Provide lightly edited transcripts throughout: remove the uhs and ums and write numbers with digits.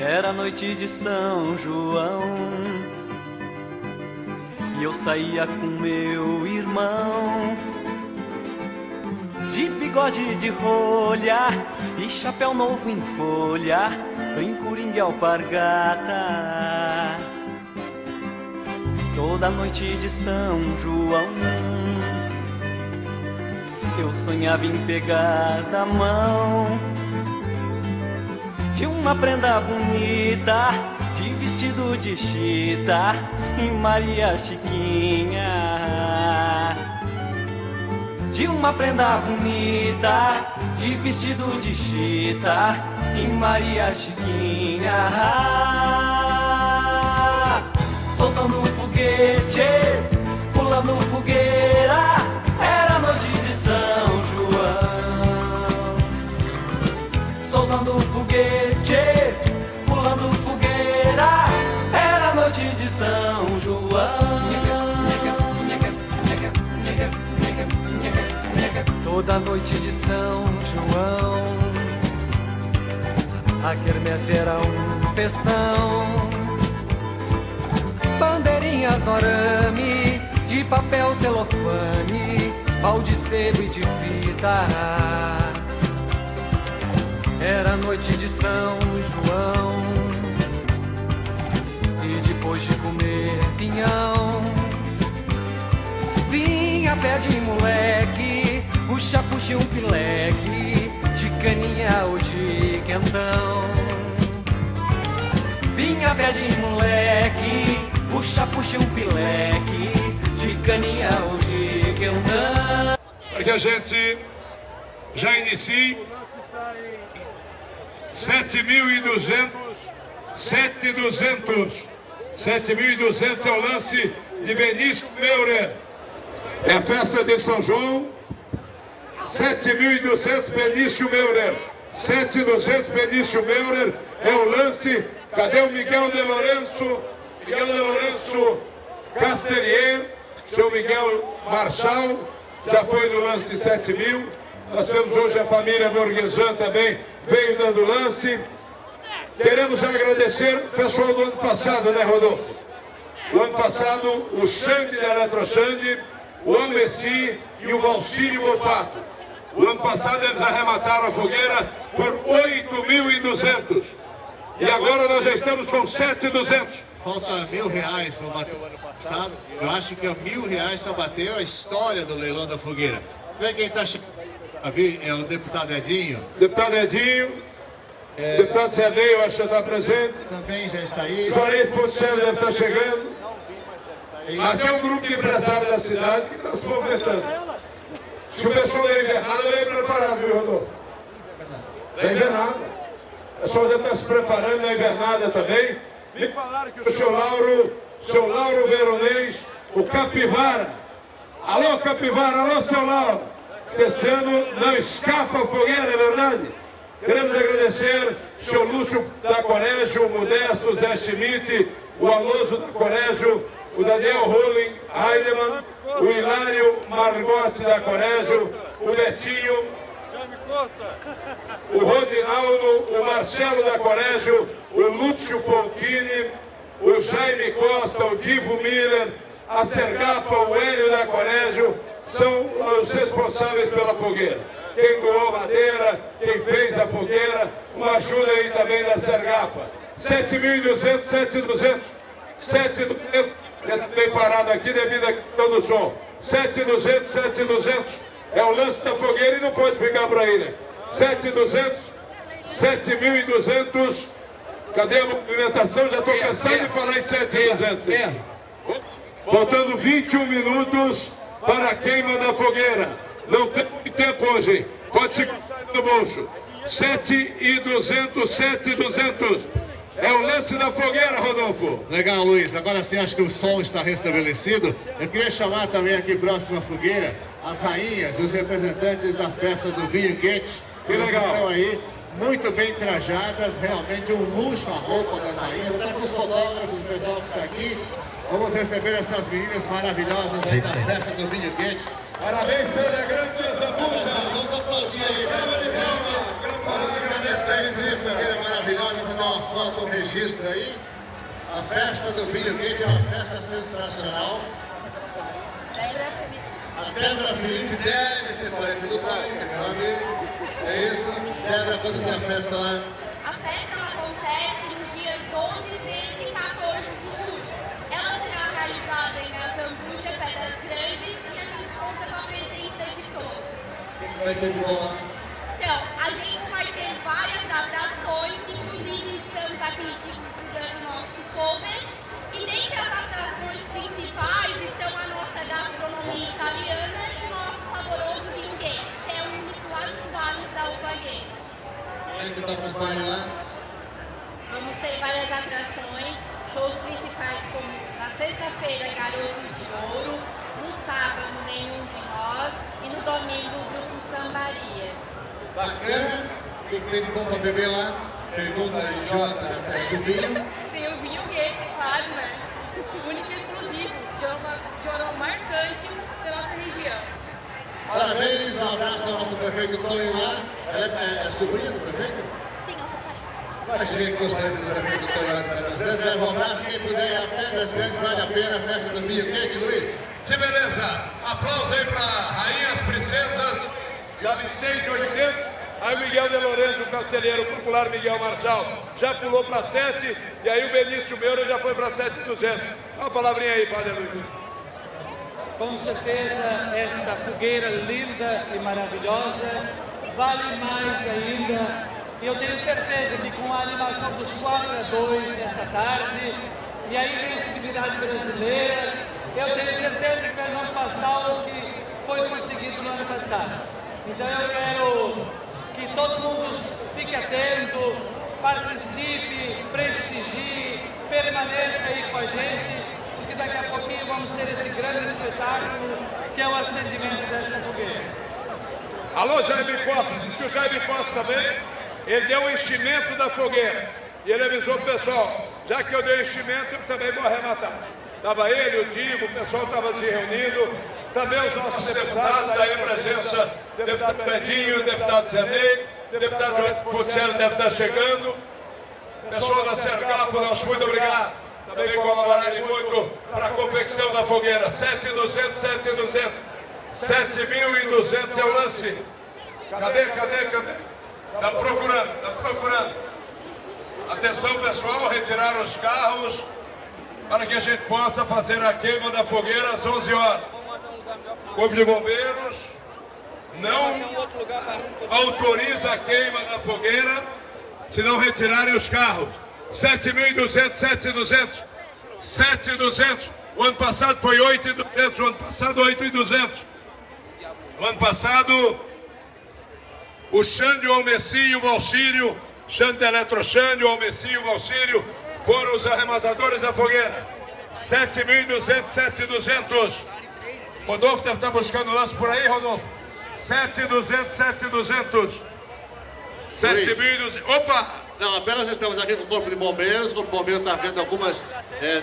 Era noite de São João e eu saía com meu irmão, de bigode de rolha e chapéu novo em folha, brinco-ringue e alpargata. Toda noite de São João eu sonhava em pegar da mão de uma prenda bonita, de vestido de chita, em Maria Chiquinha. De uma prenda bonita, de vestido de chita, em Maria Chiquinha. Soltando um foguete, pulando fogueira, era noite de São João. Soltando um foguete, pulando fogueira, era noite de São João. Toda noite de São João a quermesse era um festão. Bandeirinhas no arame, de papel celofane, pau de sebo e de fita. Era noite de São João e depois de comer pinhão, vinha pé de moleque, puxa um pileque, de caninha ou de quentão. Vinha pé de moleque, puxa um pileque, de caninha ou de quentão. Para que a gente já inicie 7.200 é o lance de Benício Meurer. É a festa de São João. 7.200 Benício Meurer. 7.200 Benício Meurer é o lance. Cadê o Miguel de Lourenço? Miguel de Lourenço Casterier, seu Miguel Marçal, já foi no lance 7.000. Nós temos hoje a família Borguesan também, veio dando lance. Queremos agradecer o pessoal do ano passado, né, Rodolfo? O ano passado, o Xande da Eletroxande, o Amessi e o Valcírio Volpato. O ano passado eles arremataram a fogueira por 8.200. E agora nós já estamos com 7.200. Falta R$1.000 no bateu ano passado. Eu acho que R$1.000 só bateu a história do leilão da fogueira. Vê quem está chegando. É o deputado Edinho. Deputado Edinho, deputado Zedei, eu acho que está presente. Também já está aí. Juarez Ponticelli deve estar chegando. Até um grupo de empresários da cidade que está se movimentando. Se o pessoal da invernada vem preparado, viu, Rodolfo? Da invernada. O pessoal já está se preparando na invernada também. Me falaram que o seu Lauro Veronês, o Capivara. Alô, Capivara, alô, seu Lauro. Esse ano não escapa a fogueira, é verdade? Queremos agradecer o seu Lúcio da Corégio, o Modesto, o Zé Schmidt, o Aloso da Corégio, o Daniel Rolling Heidemann, o Hilário Margotti da Corégio, o Betinho, o Rodinaldo, o Marcelo da Corégio, o Lúcio Fonchini, o Jaime Costa, o Divo Miller, a Sergapa, o Hélio da Corégio, são os responsáveis pela fogueira. Quem doou madeira, quem fez a fogueira, uma ajuda aí também da Sergapa. 7.200, 7.200, 7.200, bem parado aqui devido à questão do som. 7.200, 7.200, é o lance da fogueira e não pode ficar por aí, né? 7.200, 7.200, cadê a movimentação? Já estou cansado de falar em 7.200. Faltando 21 minutos para a queima da fogueira. Não tem tempo hoje. Pode se colocar no bolso. 7.200, 7.200. É o lance da fogueira, Rodolfo. Legal, Luiz. Agora sim, acho que o som está restabelecido. Eu queria chamar também aqui próxima fogueira as rainhas, os representantes da festa do Vinho Goethe. Que legal. Estão aí, muito bem trajadas. Realmente um luxo a roupa das rainhas. Até com os fotógrafos, o pessoal que está aqui. Vamos receber essas meninas maravilhosas aí da festa do Vinho Goethe. Parabéns pela grande tia Zambucha. Vamos aplaudir aí. Salva de palmas. Vamos agradecer a visita. Maravilhosa, fazer uma foto, um registro aí. A festa do Vinho Quente é uma festa sensacional. A Débora Felipe deve ser parente do pai, que é meu amigo. É isso. Débora, quando tem a festa lá? A festa acontece nos dias 12, 13 e 14 de julho. Ela será realizada em Azambuja, Pedras Grandes, e a gente conta com a presença de todos. O que vai ter de bom lá? Então, a gente vai ter várias atrações, inclusive estamos aqui divulgando o nosso folder. E dentre as atrações principais estão a nossa gastronomia italiana e o nosso saboroso vinguete, que é único lá nos vales da Uva Gate. Quem que tá com os bailes lá? Vamos ter várias atrações, shows principais como na sexta-feira Garotos de Ouro, no sábado Nenhum de Nós e no domingo o Grupo Sambaria. Bacana. O que tem de bom para beber lá? Pergunta aí, Jota, na festa do vinho. Tem o vinho Guete, claro, né? Único e exclusivo, de aroma marcante da nossa região. Parabéns, um abraço ao nosso prefeito Tonho lá. Ela é sobrinha do prefeito? Sim, eu sou parente. Imaginei que gostaria do prefeito Tonho lá de Pedras Grandes. Leva um abraço, quem puder ir a Pedras Grandes, vale a pena a festa do vinho quente, Luiz. Que beleza! Aplausos aí para rainhas, princesas, já de 6.800. Aí o Miguel de Lourenço, o castelheiro, o popular Miguel Marçal, já pulou para 7, e aí o Benício Meuro já foi para 7.200. Dá uma palavrinha aí, Padre Luiz. Com certeza, esta fogueira linda e maravilhosa vale mais ainda. E eu tenho certeza que com a animação dos 4-2 desta tarde, e a invencibilidade brasileira, eu tenho certeza que nós vamos passar o que foi conseguido no ano passado. Então eu quero que todo mundo fique atento, participe, prestigie, permaneça aí com a gente, porque daqui a pouquinho vamos ter esse grande espetáculo que é o acendimento desta fogueira. Alô, Jaime Costa, diz que o Jaime Costa também, ele deu o enchimento da fogueira. E ele avisou o pessoal, já que eu dei o enchimento, eu também vou arrematar. Estava ele, o Diego, o pessoal estava se reunindo. Também os nossos deputados, aí a presença, deputado Pedinho, deputado Zé Ney, deputado João Puccielli deve estar chegando. Pessoal da Cercapo, nosso muito obrigado. Também colaborarem muito para a confecção da fogueira. 7.200, 7.200. 7.200 é o lance. Cadê? Está procurando. Atenção, pessoal, retirar os carros para que a gente possa fazer a queima da fogueira às 11 horas. O Corpo de Bombeiros não autoriza a queima da fogueira se não retirarem os carros. 7.200, 7.200, 7.200. O ano passado foi 8.200, o ano passado 8.200. O ano passado, o Xande, o Almeci e o Valcírio, Xande da Eletroxande, o Almeci e o Valcírio, foram os arrematadores da fogueira. 7.200, 7.200. Rodolfo deve estar buscando o lance por aí, Rodolfo. 7.200, 7.200. 7.200. Opa! Não, apenas estamos aqui com o Corpo de Bombeiros. O Corpo de Bombeiros está vendo algumas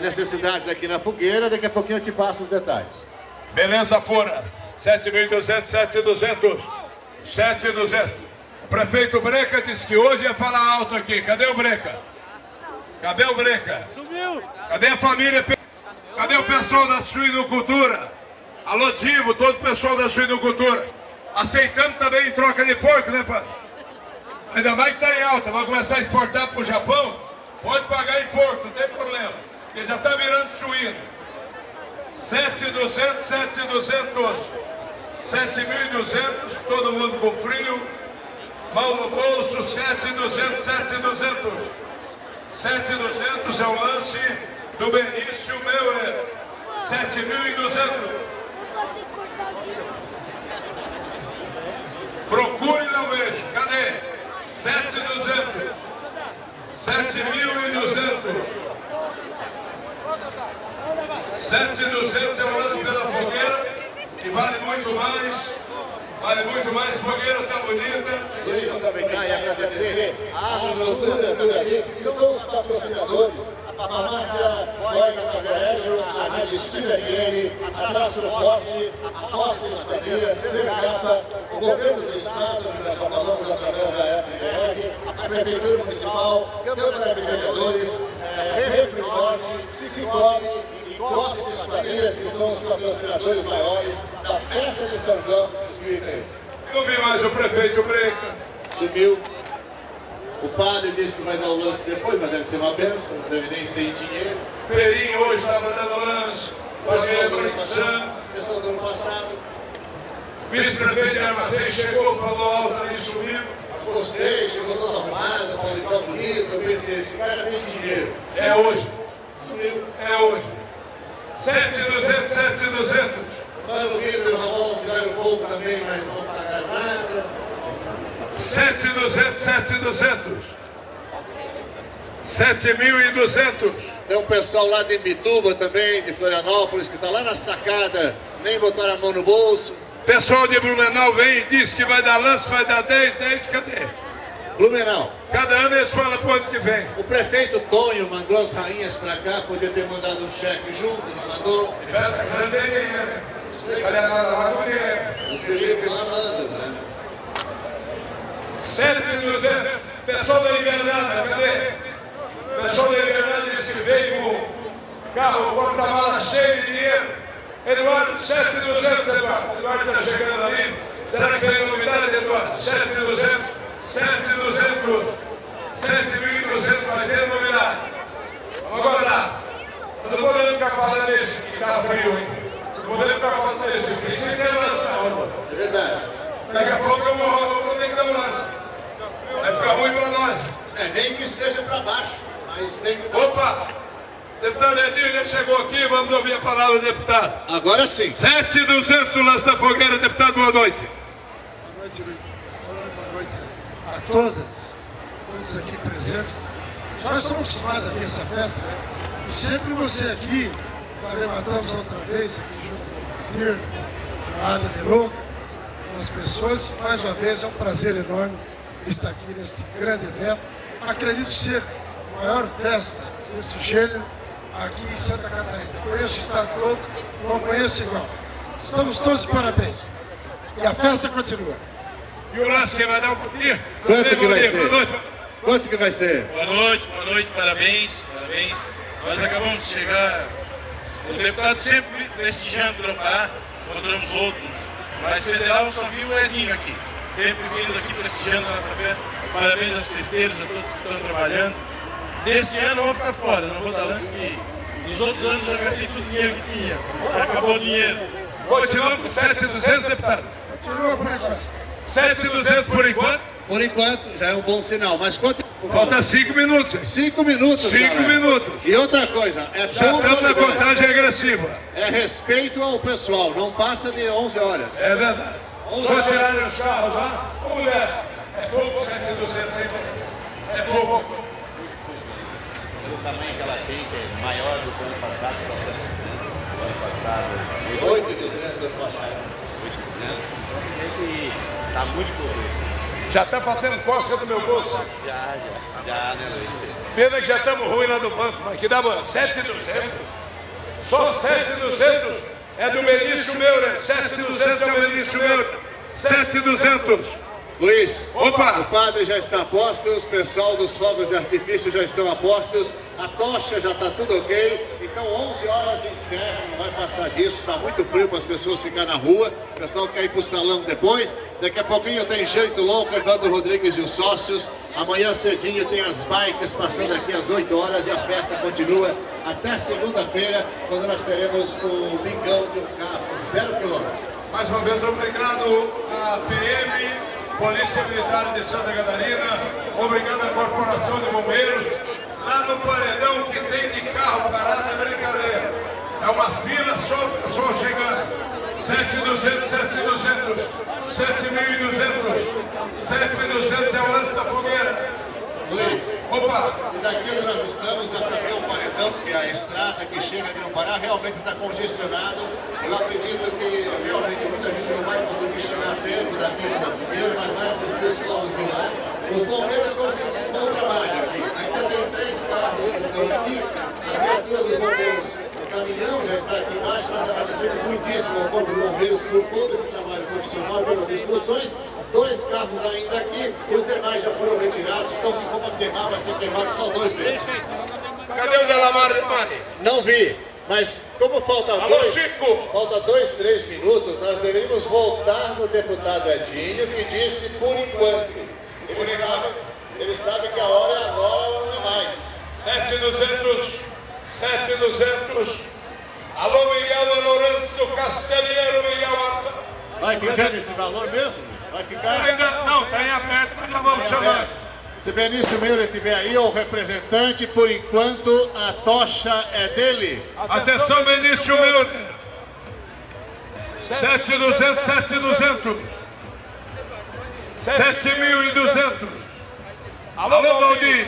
necessidades aqui na fogueira. Daqui a pouquinho eu te passo os detalhes. Beleza pura. 7.200, 7.200. 7.200. O prefeito Breca disse que hoje ia falar alto aqui. Cadê o Breca? Cadê o Breca? Sumiu! Cadê a família? Cadê o pessoal da suinocultura? Alô, Divo, todo o pessoal da suinocultura. Aceitando também em troca de porco, né, pai? Ainda mais que está em alta, vai começar a exportar para o Japão, pode pagar em porco, não tem problema. Porque já está virando suíno. 7.200, 7.200. 7.200, todo mundo com frio. Mão no bolso, 7.200, 7.200. 7.200 é o lance do Benício Meurer. 7.200. Procure e não vejo. Cadê? 7.200. 7.200. 7.200 é o lance pela fogueira, que vale muito mais. Vale muito mais, fogueira tá bonita. Eu ia aproveitar e agradecer a Agricultura Mix, que são os patrocinadores a farmácia Boica da Brejo, a Rádio Estilo FM, a Traço Forte, a Costa Esquadria, Sergapa, o Governo do Estado, que nós já falamos através da SDR, a Prefeitura Municipal, Câmara de Vereadores, Refri Norte, Cicobi e Costa Esquadrias, que são os patrocinadores maiores da Festa de São João 2013. Não vi mais o prefeito Breca. Sumiu. O padre disse que vai dar o lance depois, mas deve ser uma benção, não deve nem ser em dinheiro. Perinho hoje estava dando lance, fazendo brincando. Pessoal do ano passado. Vice-prefeito de Armazém chegou, falou alto ali, sumiu. Gostei, chegou todo arrumado, paletó bonito. Eu pensei, esse cara tem dinheiro. É hoje. Sumiu. É hoje. 7.200, 7.200. Mano Vitor e o Ramon fizeram fogo também, mas não pagaram nada. 7.200, 7.200. 7.200. Tem um pessoal lá de Imbituba também, de Florianópolis, que está lá na sacada, nem botaram a mão no bolso. Pessoal de Blumenau vem e diz que vai dar lance, vai dar 10, 10, cadê? Blumenau. Cada ano eles falam pro ano que vem. O prefeito Tonho mandou as rainhas para cá, podia ter mandado um cheque junto, não mandou. Não tem dinheiro. Os Felipe lá mandam, né? 7.200. Pessoal da Invernada, cadê? Pessoal da Invernada disse que veio com o carro, porta-mala cheio de dinheiro. Eduardo, 7.200, Eduardo. Eduardo está chegando ali. Será que tem novidade, Eduardo? 7.200, 7.200, 7.200, vai ter novidade. Vamos aguardar. Nós não podemos ficar falando desse que está frio, hein? Não podemos ficar falando desse frio. Isso é lança, É verdade. Daqui a pouco eu vou ter que dar um lance. Vai ficar ruim para nós. Nem que seja para baixo, mas tem que dar. Opa! Deputado Edinho já chegou aqui, vamos ouvir a palavra do deputado. Agora sim. 7.200 o lance da fogueira, deputado, boa noite. Boa noite, Luiz. Boa noite a todos aqui presentes. Já estamos acostumados a ver essa festa, né? E sempre você aqui, já levantamos outra vez, aqui junto com o Matir, com a Ada Verô, com as pessoas. Mais uma vez, é um prazer enorme estar aqui neste grande evento. Acredito ser a maior festa deste gênero aqui em Santa Catarina. Conheço o estado todo, não conheço igual. Estamos todos de parabéns. E a festa continua. E o lance que vai dar um pouquinho? Quanto que vai ser? Boa noite. Quanto que vai ser? Boa noite, parabéns, parabéns. Nós acabamos de chegar, o deputado sempre prestigiando Grão-Pará, encontramos outros, mas federal só viu o Edinho aqui, sempre vindo aqui prestigiando a nossa festa. Parabéns aos festeiros, a todos que estão trabalhando. Deste ano eu vou ficar fora, não vou dar lance que nos outros anos eu gastei todo o dinheiro que tinha, acabou o dinheiro. Continuamos com 7.200, deputado. Continua por enquanto. 7.200 por enquanto. Por enquanto, já é um bom sinal. Mas quanto? Falta 5 minutos. 5 minutos. 5 galera. minutos. E outra coisa, é Já estamos na contagem agressiva. É respeito ao pessoal, não passa de 11 horas. É verdade. 11 Só horas. tiraram os carros lá. Vamos nessa. É pouco 7.200, hein? É pouco. O tamanho que ela tem, que é maior do que o ano passado, só 7%. O ano passado, 8.200 do ano passado. 8%. E tá muito corrido. Já está passando cosca do meu bolso. Já, né, Luiz? Pena que já estamos ruim lá no banco, mas que dava 7.200. Só 7.200 é do Benício Meura. 7.200 é o Benício Meura. 7.200. Luiz, Opa! O padre já está a postos, o pessoal dos fogos de artifício já estão a postos, a tocha já está tudo ok, então 11 horas encerra, não vai passar disso, está muito frio para as pessoas ficarem na rua, o pessoal quer ir para o salão depois, daqui a pouquinho tem Jeito Louco, Evandro Rodrigues e os sócios, amanhã cedinho tem as bikes passando aqui às 8 horas e a festa continua até segunda-feira, quando nós teremos o bingão de um carro 0 km. Mais uma vez, obrigado à PM, Polícia Militar de Santa Catarina, obrigado à Corporação de Bombeiros. Lá no paredão que tem de carro parado é brincadeira. É uma fila só o pessoal chegando. 7.200, 7.200, 7.200, 7.200 é o lance da fogueira. Luiz, Opa! e daqui onde nós estamos, dá para ver o paredão, porque a estrada que chega aqui no Pará realmente está congestionado. Eu acredito que realmente muita gente não vai conseguir chegar a tempo daqui da fogueira, mas vai assistir os povos de lá. Os bombeiros conseguiram um bom trabalho aqui. Ainda tem 3 carros que estão estão aqui, a viatura dos bombeiros, o caminhão já está aqui embaixo, nós agradecemos muitíssimo ao Corpo de Bombeiros por todo esse trabalho profissional, pelas instruções. 2 carros ainda aqui, os demais já foram retirados, então se for para queimar, vai ser queimado só 2 vezes. Cadê o Delamar? Não vi, mas como falta 2, 3 minutos, nós deveríamos voltar no deputado Edinho, que disse por enquanto. Ele sabe que a hora é agora ou não é mais. 7.200. Alô, Miguel de Lourenço, Castelheiro, Miguel Marçal. Vai ficar nesse valor mesmo? Vai ficar? Não, está em aberto, mas já vamos chamar. Se Benício Meira estiver aí, o representante, por enquanto, a tocha é dele. Atenção, Benício Meira. 7.200. 7.200. Alô, Valdir.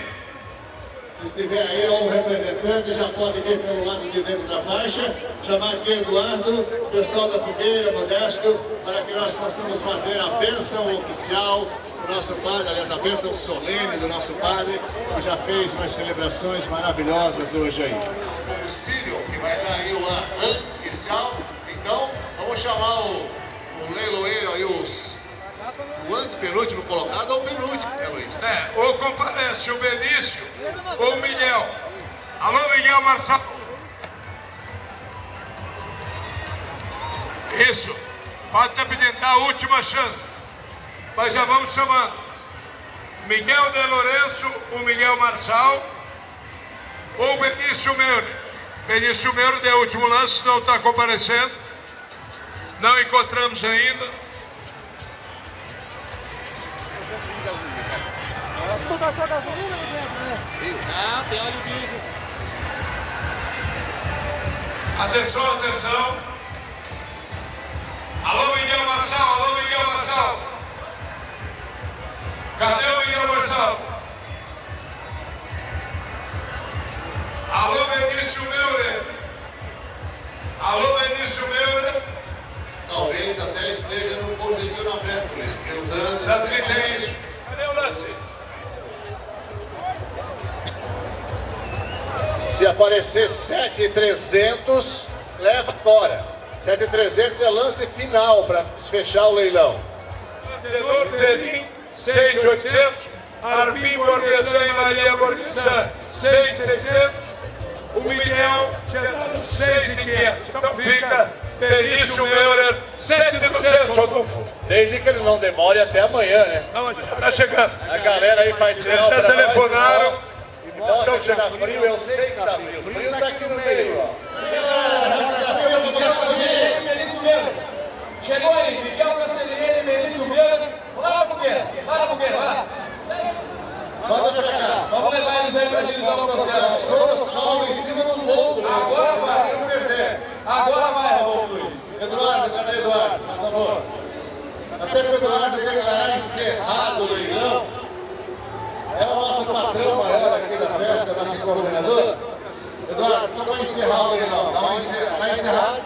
Se estiver aí um representante, já pode vir pelo lado de dentro da faixa, chamar aqui Eduardo, o pessoal da fogueira, Modesto, para que nós possamos fazer a bênção oficial do nosso padre, aliás, a bênção solene do nosso padre, que já fez umas celebrações maravilhosas hoje aí. O combustível que vai dar aí o ar oficial, então vamos chamar o leiloeiro aí, o antepenúltimo colocado ou o penúltimo, né, Luiz? Ou comparece o Benício ou o Miguel. Alô, Miguel Marçal. Isso. Pode estar pedindo a última chance. Mas já vamos chamando. Miguel de Lourenço, o Miguel Marçal ou o Benício Meure. Benício Meure deu o último lance, não está comparecendo. Não encontramos ainda. Botar só gasolina ali dentro, né? Não, tem óleo vivo. Atenção. Alô, Miguel Marçal. Cadê o Miguel Marçal? Alô, Benício Meure. Talvez até esteja no congestionamento, Luiz, porque o trânsito... Já tem isso. Cadê o lance? Se aparecer 7.300, leva fora. 7.300 é lance final para fechar o leilão. Vendedor Ferim, 6.800. Arpim Borguesan e Maria Borguesan, 6.600. O Miguel tinha dado 6.500. Então fica Benício Meurer, 7.200, Rodolfo. Desde que ele não demore até amanhã, né? Está chegando. A galera aí faz sinal Eles já para telefonaram. Mostra que tá frio, eu sei que tá frio. O frio tá aqui no meio, ó. Chegou aí, Miguel Cancelheiro e Benício Meira. Vai lá, Fogueira, vai lá. Manda pra cá. Vamos levar eles aí pra agilizar o processo. Todo sol em cima do morro. Agora vai. Não perder. Agora vai, Luiz. Eduardo, cadê Eduardo? Por favor. Até que o Eduardo declarar encerrado o leilão. É o nosso patrão maior aqui da festa, nosso coordenador. Eduardo, só para encerrar o leilão. Vai encerrar?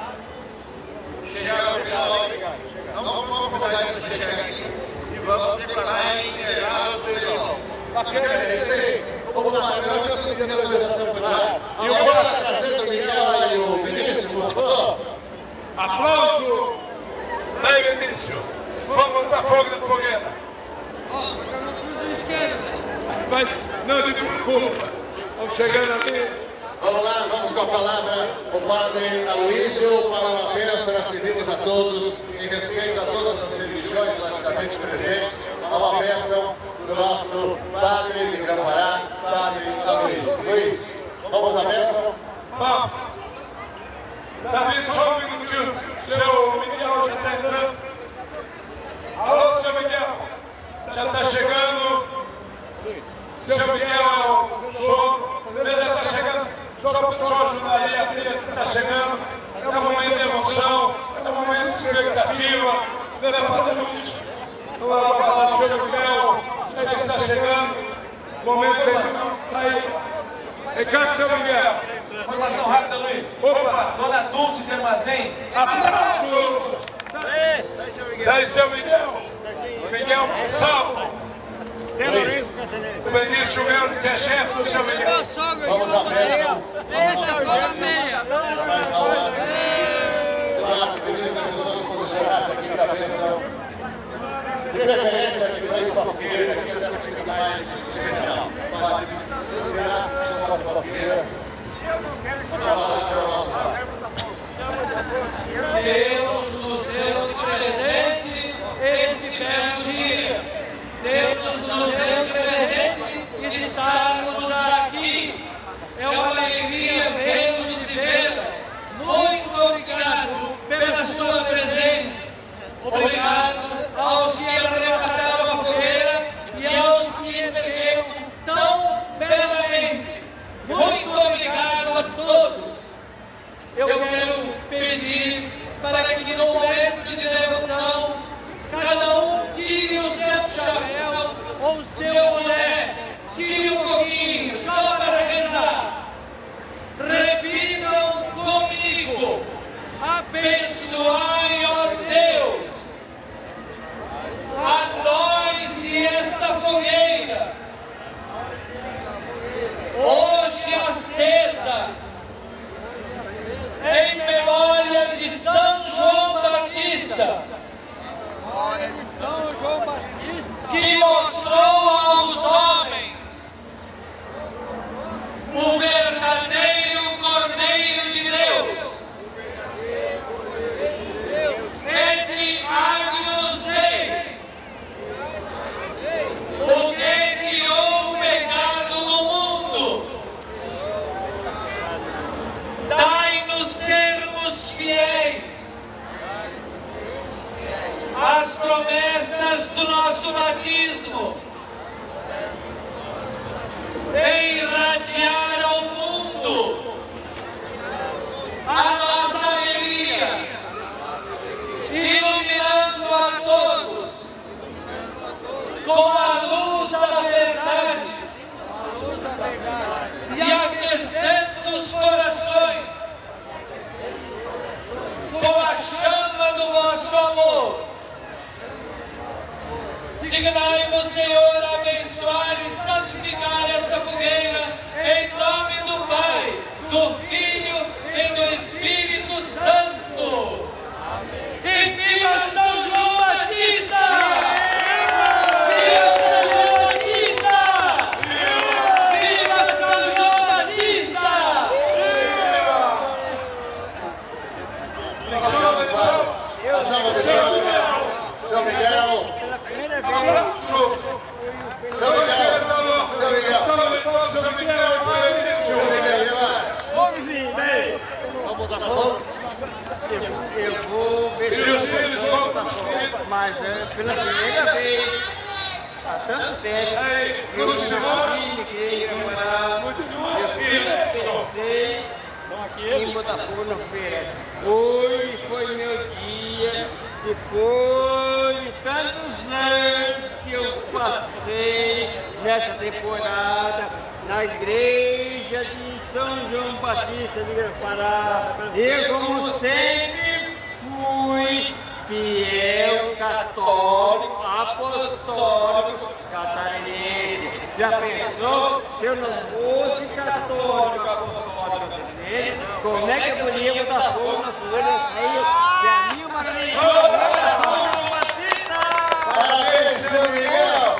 Chegar ao final. Vamos acomodar isso para chegar aqui. E vamos declarar encerrado o leilão. Bacana, é isso aí. Como patrão, eu sou de organização popular. Agora está trazendo o Miguel lá e o Benício, por favor. Aplauso. Aí, Benício. Vamos botar fogo na fogueira. Mas não se preocupa. Vamos chegando ali. Vamos lá, vamos com a palavra o padre Aloísio para uma bênção. Nós pedimos a todos, em respeito a todas as religiões logicamente presentes, a uma bênção do nosso padre de Cambará, padre Aloísio. Luiz, vamos à bênção? Vamos. Davi, só um minutinho. Seu Miguel já está entrando. Alô, seu Miguel. Já está chegando. Seu Miguel é o sogro. Ele já está chegando. Só para o pessoal ajudar aí, a filha está chegando. É um momento de emoção, é um momento de expectativa. Levanta luz. O seu Miguel já está chegando. Momento de emoção. Aí. Recado, seu Miguel. Informação rápida, Luiz. Opa. Dona Dulce de Armazém. Aplausos. Daí, seu Miguel. Miguel Marçal. O Benício Meure, que é chefe do seu Miguel. Vamos à bênção. fogueira aqui, até fica mais especial. Pode virar as costas para a fogueira. Para falar que é o nosso pai. Deus nos deu de presente este belo dia. Deus nos deu de presente estarmos aqui. É uma alegria vê-los e vê-las. Muito obrigado pela sua presença. Obrigado aos que arrebataram a fogueira e aos que entregueram tão belamente. Muito obrigado a todos. Eu quero pedir para que no momento de devoção, cada um tire o seu chapéu ou o seu boné, tire um pouquinho, só para rezar. Repitam comigo: abençoai, ó Deus, a nós e esta fogueira, hoje acesa, em memória de São João Batista, que mostrou aos homens o verdadeiro Cordeiro de Deus. Et agnus Dei, o que tirou o pecado do mundo. Dai-nos sermos fiéis às promessas do nosso batismo e irradiar ao mundo a nossa alegria, iluminando a todos com a luz da verdade e aquecendo os corações com a chama do vosso amor. Dignai-vos, Senhor, abençoar e santificar essa fogueira, em nome do Pai, do Filho e do Espírito Santo. E viva São João Batista! Viva São João Batista! Viva São João Batista! Salva de São Miguel. São Miguel, vamos botar fogo? Eu vou ver se eu botar fogo, mas é pela primeira vez há tanto tempo eu fiquei namorado, eu pensei em botar fogo na feira. Hoje foi meu dia, depois de tantos anos que eu passei nessa temporada na igreja de São João Batista de Grã-Pará. Eu, como sempre, fui fiel católico, apostólico, catarinense. Já pensou se eu não fosse católico, apostólico, catarinense? Como é que eu podia botar fogo na fogueira que a minha maravilhosa São João Batista? Parabéns, São Miguel!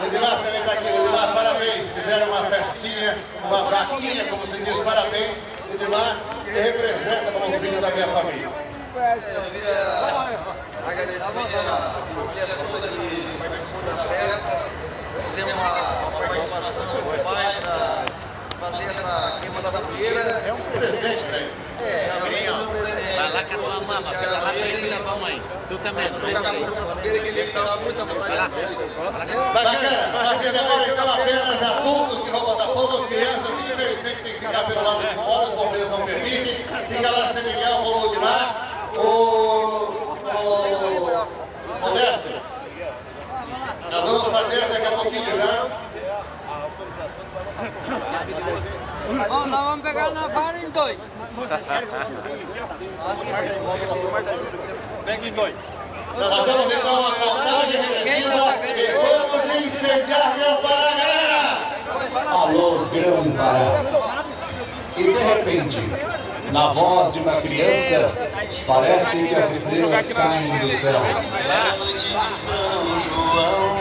Ludimar também está aqui, Ludimar, parabéns. Fizeram uma festinha, uma vaquinha, como se diz, parabéns. Ludimar, que representa como filho da minha família. Eu queria agradecer a família toda que participou da festa. Fizemos uma participação com o pai para fazer essa queima da fogueira. É um presente para ele. Vai lá com a tua mama, pega lá pra ele levar a mãe. Tu também, tu vai Bacana, mas agora então apenas adultos que vão botar fogo, as crianças infelizmente tem que ficar pelo lado de fora, os bombeiros não permitem. Fica lá São Miguel, o Ludimar, o Modesto. Nós vamos fazer daqui a pouquinho já. Nós vamos pegar na vara em dois. Pega em dois. Nós vamos então uma contagem regressiva e vamos incendiar Grã-Pará, galera! Alô, Grã-Pará. E de repente, na voz de uma criança, Parece que as estrelas caem do céu. É noite de São João.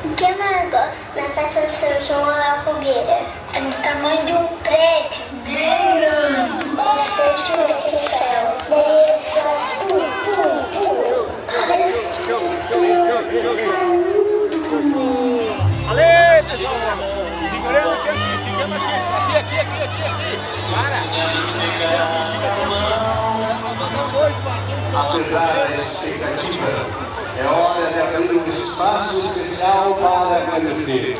O que eu mais gosto na festa de São João é a fogueira. É do tamanho de um prédio, bem grande. Você chuva de céu. Daí faz pum, pum, pum. Parece que as estrelas caindo. Ale, pessoal! Segurando aqui, ficando aqui. Apesar da expectativa, é hora de abrir um espaço especial para agradecer.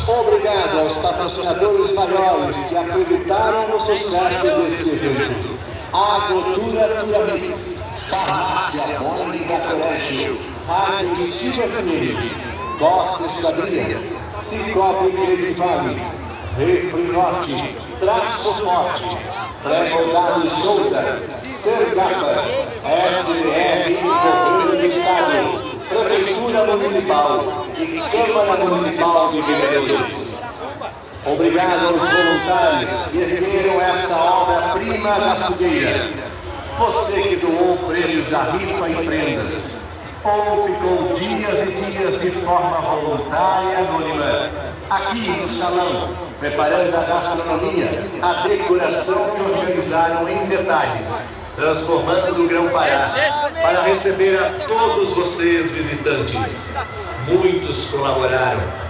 Obrigado aos patrocinadores maiores que acreditaram no sucesso desse evento. Agrotura Turamix, Farmácia Mônica Colegio, Rádio Estilo FM, Costa Estadinhas, Cicobi Credivari, Refri Norte, Traço Forte, Pré-Moldado Souza, Sergapa, SDR Governo do Estado, Prefeitura Municipal e Câmara Municipal de Vereadores. Obrigado aos voluntários que ergueram essa obra-prima da fogueira. Você que doou prêmios da rifa e prendas, ou ficou dias e dias de forma voluntária e anônima, aqui no salão, preparando a gastronomia, a decoração que organizaram em detalhes, transformando o Grão-Pará para receber a todos vocês visitantes. Muitos colaboraram.